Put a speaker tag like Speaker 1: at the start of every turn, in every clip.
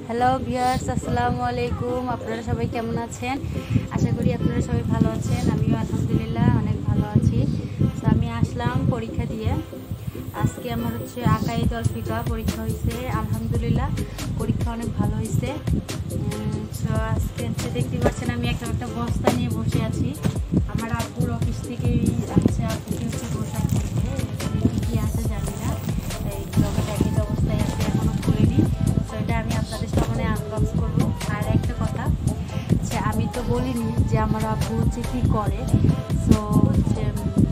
Speaker 1: Hello viewers, আসসালামু আলাইকুম। আপনারা সবাই কেমন আছেন? আশা করি আপনারা সবাই ভালো আছেন। আমিও আলহামদুলিল্লাহ অনেক ভালো আছি। তো আমি আসলাম পরীক্ষা দিয়ে। আজকে আমার আঁকা ঈদ উল ফিতর পরীক্ষা হয়েছে। আলহামদুলিল্লাহ পরীক্ষা অনেক ভালো হয়েছে। তো আজকে দেখতে পাচ্ছেন আমি একটা বস্তা নিয়ে বসে আছি। আমার আব্বুর অফিস থেকেই আপুকে পোশাক দিতে, কি আছে জানি না, এই প্যাকেজ অবস্থায় আছে, এখনো খুলিনি। তো এটা আমি আপনাদের সামনে আনবক্স করবো। আর একটা কথা, আমি তো বলিনি যে আমার আব্বু কী করে। তো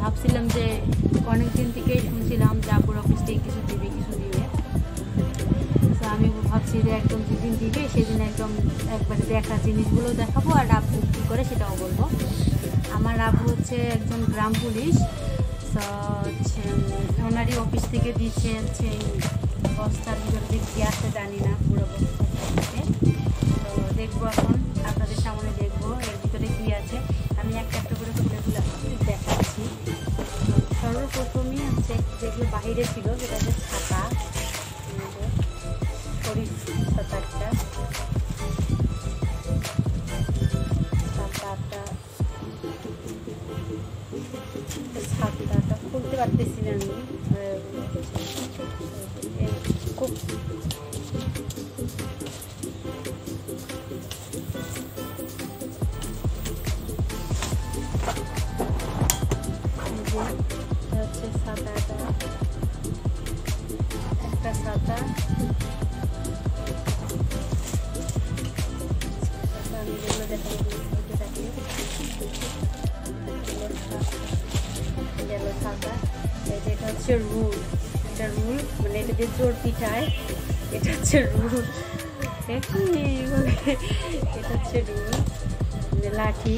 Speaker 1: ভাবছিলাম যে অনেক দিন থেকেই শুনছিলাম যে আব্বুর অফিস থেকে কিছু দিবে। তো আমি ভাবছি যে একদম যেদিন দিবে সেদিন একবারে দেখা জিনিসগুলো দেখাবো, আর আব্বু কী করে সেটাও বলবো। আমার আব্বু একজন গ্রাম পুলিশ। তো ওনারই অফিস থেকে দিচ্ছে এই বস্তার ভিতরে কী আছে জানি না, পুরো বস্তা। তো দেখবো, এখন আপনাদের সামনে দেখবো এর ভিতরে কী আছে। আমি একটা করে খুলে দেখাচ্ছি। সর্বপ্রথমই যেগুলো বাহিরে ছিল সেটা ছাতা, ছাতাটা ছাতাটা খুলতে পারতেছি না আমি, খুব ছাতাটা একটা ছাতা। আমি যেগুলো দেখাবো ছাতা, এটা রুল। এটা রুল, মানে এটা দিয়ে জোর পিঠায়, এটা রুল। এটা রুল, লাঠি।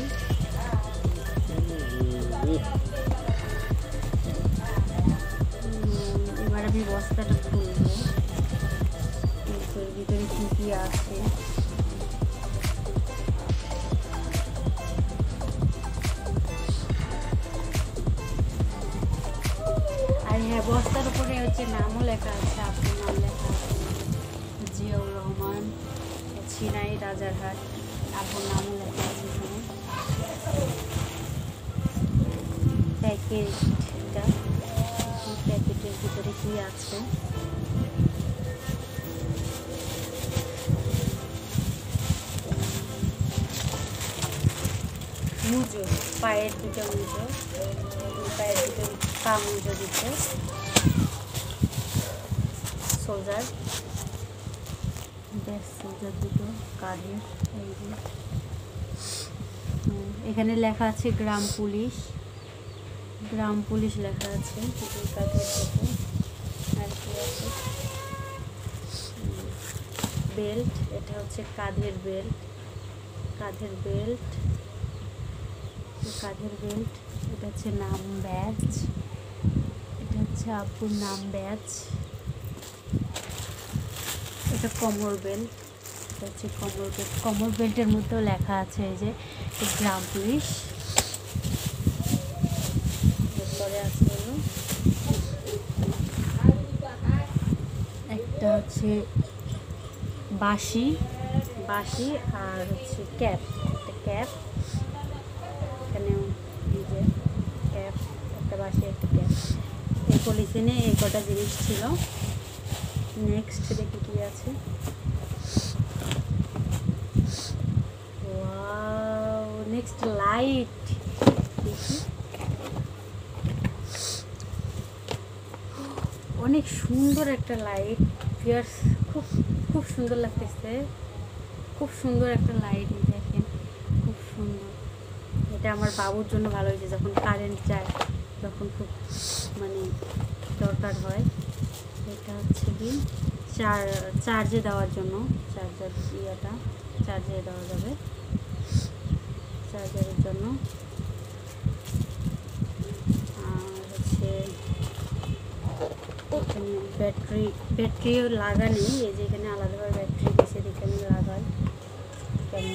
Speaker 1: এবার আমি বস্তাটা খুলবো, এর ভিতরে কি আছে। আর হ্যাঁ, বস্তার উপরে নামও লেখা আছে, আপনার নাম লেখা আছে, জিয়াউর রহমান, ছিনাই রাজারহাট। আপনার নামও লেখা আছে এখানে। প্যাকেটটা, প্যাকেটের ভিতরে কি আছে। মুজো, পায়ের দুটো মুজো, পায়ের দুটো পা মুজো দিচ্ছে। সোলজার, সোলজার দুটো কাঁধের। এখানে লেখা আছে গ্রাম পুলিশ, গ্রাম পুলিশ লেখা আছে কাঁধের দুটো। আর কি আছে, বেল্ট, এটা কাঁধের বেল্ট, কাঁধের বেল্ট, কাঁধের বেল্ট। এটা নাম ব্যাজ, এটা আব্বুর নাম ব্যাজ। এটা কোমর বেল্ট, এটা কোমর বেল্ট। কোমর বেল্টের মধ্যেও লেখা আছে এই যে গ্রাম পুলিশ। এরপরে আছে হলো একটা বাঁশি, বাঁশি আর ক্যাপ, একটা ক্যাপ। এখানেও এই যে ক্যাপ, একটা বাঁশি, একটা ক্যাপ। এই পলিথিনে এই কটা জিনিস ছিল। নেক্সট দেখি কি আছে। Wow, next slide. দেখি, অনেক সুন্দর একটা লাইট। ভিউয়ার্স, খুব খুব সুন্দর লাগতেছে, খুব সুন্দর একটা লাইট। দেখেন, খুব সুন্দর। এটা আমার বাবুর জন্য ভালো হয়েছে, যখন কারেন্ট যায়, যখন খুব দরকার হয়। এটা কি চার্জে দেওয়ার জন্য, চার্জার ইয়েটা চার্জে দেওয়া যাবে, চার্জারের জন্য। আর এখানে ব্যাটারিও লাগা নেই, এই যে এখানে আলাদাভাবে ব্যাটারি দিয়েছে, এখানে লাগাই। কেন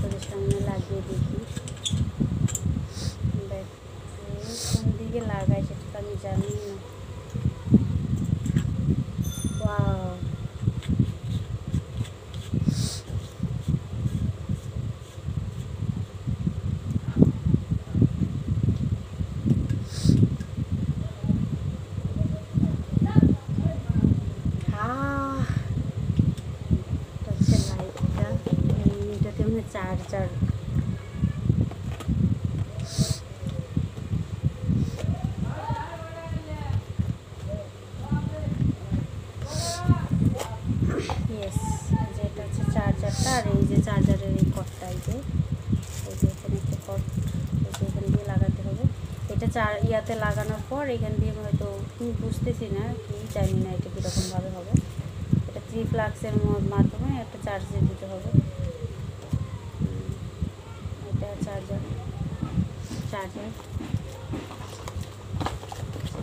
Speaker 1: ওদের সামনে লাগিয়ে দেখি ব্যাটারি কোন দিকে লাগাই সেটা তো আমি জানি না। Wow, charger. এটা হচ্ছে চার্জারটা, আর এই যে চার্জারের এই কটটা, এই যে এখানে একটা কট, এই যে এখান দিয়ে লাগাতে হবে। এটা ইয়াতে লাগানোর পর এখান দিয়ে হয়তো বুঝতেছি না, কি জানি না এটা কীরকমভাবে হবে। এটা 3 প্লাগসের মাধ্যমে একটা চার্জে দিতে হবে। এটা চার্জার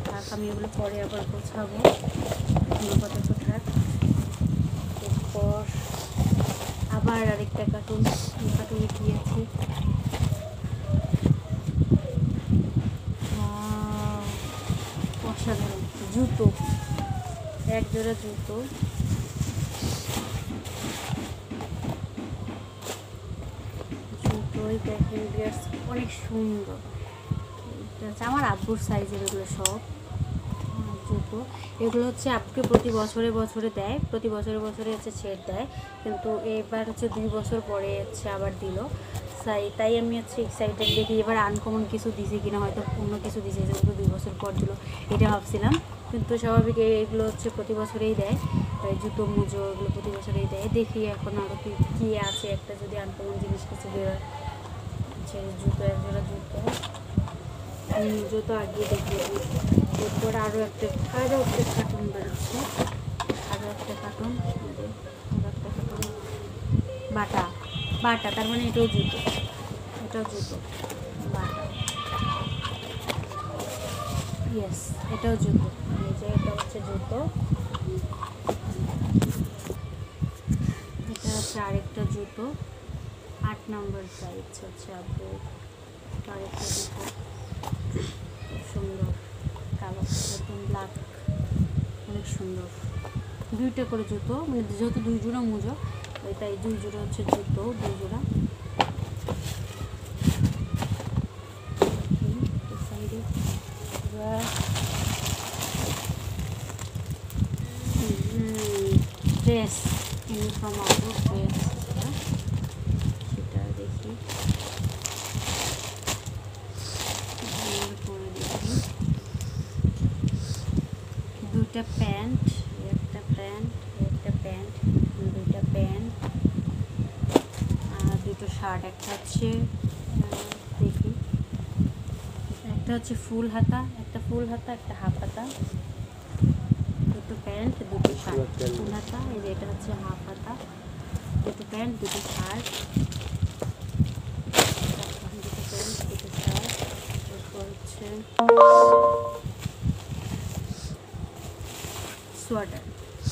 Speaker 1: থাক, আমি এগুলো পরে আবার গোছাবো, কত থাক। এরপর আবার আরেকটা কার্টুনে কি আছে, অসাধারণ জুতো, এক জোড়া জুতো। জুতোই দেখেন ভিউয়ার্স, অনেক সুন্দর। এটা হচ্ছে আমার আব্বুর সাইজের, এগুলো সব জুতো। এগুলো হচ্ছে আব্বুকে প্রতি বছরে দেয়, প্রতি বছরে হচ্ছে ছেড় দেয়, কিন্তু এবার হচ্ছে 2 বছর পরে হচ্ছে আবার দিল। তাই আমি হচ্ছে এক্সাইটেড, দেখি এবার আনকমন কিছু দিছে কিনা, হয়তো অন্য কিছু দিছে, যেগুলো 2 বছর পর দিল এটা ভাবছিলাম। কিন্তু স্বাভাবিক এগুলো হচ্ছে প্রতি বছরেই দেয়, জুতো মুজো এগুলো প্রতি বছরেই দেয়। দেখি এখন আরও কী আছে, একটা যদি আনকমন জিনিস কিছু বেরোয়। জুতো, এক জোড়া জুতো আগিয়ে দেখিয়ে দিই। এরপর আরও একটা কার্টুন বেরোচ্ছে, বাটা, তার মানে এটাও জুতো, বাটা, ইয়েস এটাও জুতো। এই যে এটা হচ্ছে জুতো, এটা হচ্ছে আরেকটা জুতো, 8 নম্বর সাইজ হচ্ছে আব্বু। আরেকটা জুতো খুব সুন্দর, কালো একদম ব্ল্যাক, অনেক সুন্দর। 2টা করে জুতো, মানে যেহেতু 2 জোড়া মুজো, তাই 2 জোড়া হচ্ছে জুতো, 2 জোড়া। ড্রেস, ইউনিফর্ম আউটডোর ড্রেস, সেটা দেখি করে দেখি। 2টা প্যান্ট, একটা প্যান্ট, 2টা প্যান্ট আর 2টো শার্ট। একটা হচ্ছে দেখি, একটা হচ্ছে ফুল হাতা, একটা হাফ হাতা। 2টো প্যান্ট, 2টো শার্ট, ফুল হাতা, এই যে এটা হচ্ছে হাফ হাতা। 2টো প্যান্ট, 2টো শার্ট, 2টো প্যান্ট, 2টো শার্ট। এরপর হচ্ছে সোয়েটার,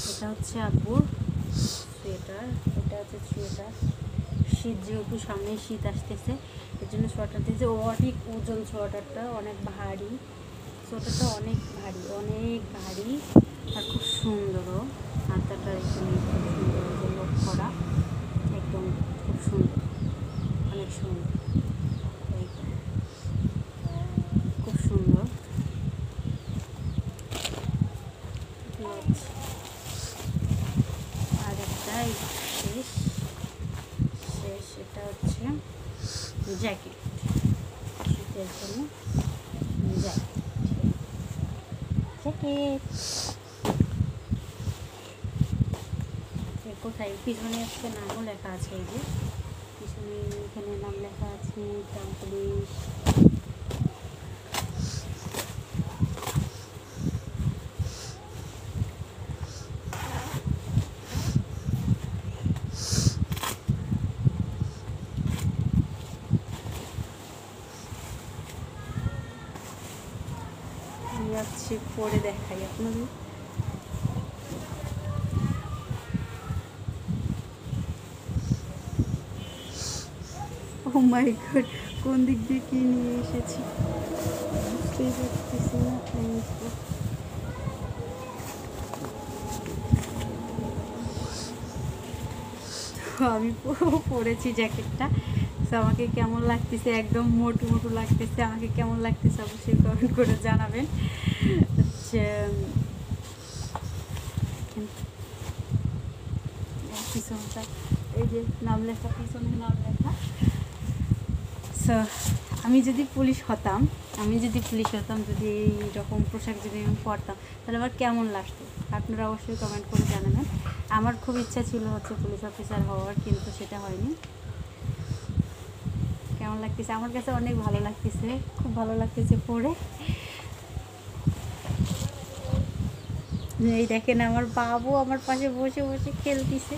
Speaker 1: এটা হচ্ছে আব্বুর সোয়েটার, এটা হচ্ছে সোয়েটার। শীত যেহেতু সামনে শীত আসতেছে, এর জন্য সোয়েটার দিয়েছে। অনেক ওজন সোয়েটারটা, অনেক ভারী সোয়েটারটা, অনেক ভারী আর খুব সুন্দরও। হাতাটা এখানে খুব সুন্দর লক করা, একদম খুব সুন্দর, অনেক সুন্দর, খুব সুন্দর। আর একটা শেষ এটা হচ্ছে জ্যাকেট, শীতের জন্য জ্যাকেট। কোথায় পিছনে হচ্ছে নামও লেখা আছে, এই যে পিছনে এখানে নাম লেখা আছে, ট্রাম পুলিশ। যাচ্ছি পরে দেখাই আপনাদের। ও মাই গড, কোন দিক দিয়ে কি নিয়ে এসেছি বুঝতেই পারতেছি না। আমি পরেছি জ্যাকেটটা, তো আমাকে কেমন লাগতেছে, একদম মোটু লাগতেছে, আমাকে কেমন লাগতেছে অবশ্যই কমেন্ট করে জানাবেন। হচ্ছে পিছনটা এই যে নাম লেখা, পিছনে নাম লেখা। সো আমি যদি পুলিশ হতাম, যদি এইরকম পোশাক যদি আমি পরতাম, তাহলে আমার কেমন লাগতো আপনারা অবশ্যই কমেন্ট করে জানাবেন। আমার খুব ইচ্ছা ছিল হচ্ছে পুলিশ অফিসার হওয়ার, কিন্তু সেটা হয়নি। কেমন লাগতেছে? আমার কাছে অনেক ভালো লাগতেছে, খুব ভালো লাগতেছে পরে। এই দেখেন আমার বাবু আমার পাশে বসে বসে খেলতেছে।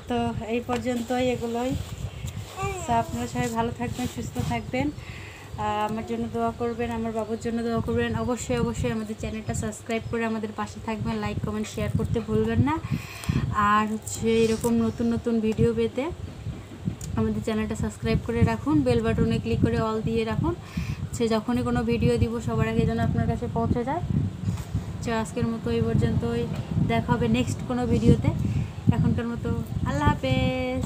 Speaker 1: তো এই পর্যন্তই এগুলোই। তো আপনারা সবাই ভালো থাকবেন, সুস্থ থাকবেন, আমার জন্য দোয়া করবেন, আমার বাবুর জন্য দোয়া করবেন। অবশ্যই অবশ্যই আমাদের চ্যানেলটা সাবস্ক্রাইব করে আমাদের পাশে থাকবেন, লাইক কমেন্ট শেয়ার করতে ভুলবেন না। আর হচ্ছে এরকম নতুন নতুন ভিডিও পেতে আমাদের চ্যানেলটা সাবস্ক্রাইব করে রাখুন, বেল বাটনে ক্লিক করে অল দিয়ে রাখুন, সে যখনই কোনো ভিডিও দিব সবার আগে যেন আপনার কাছে পৌঁছে যায়। তো আজকের মতো এই পর্যন্তই, দেখা হবে নেক্সট কোনো ভিডিওতে। এখনকার মতো আল্লাহ হাফেজ।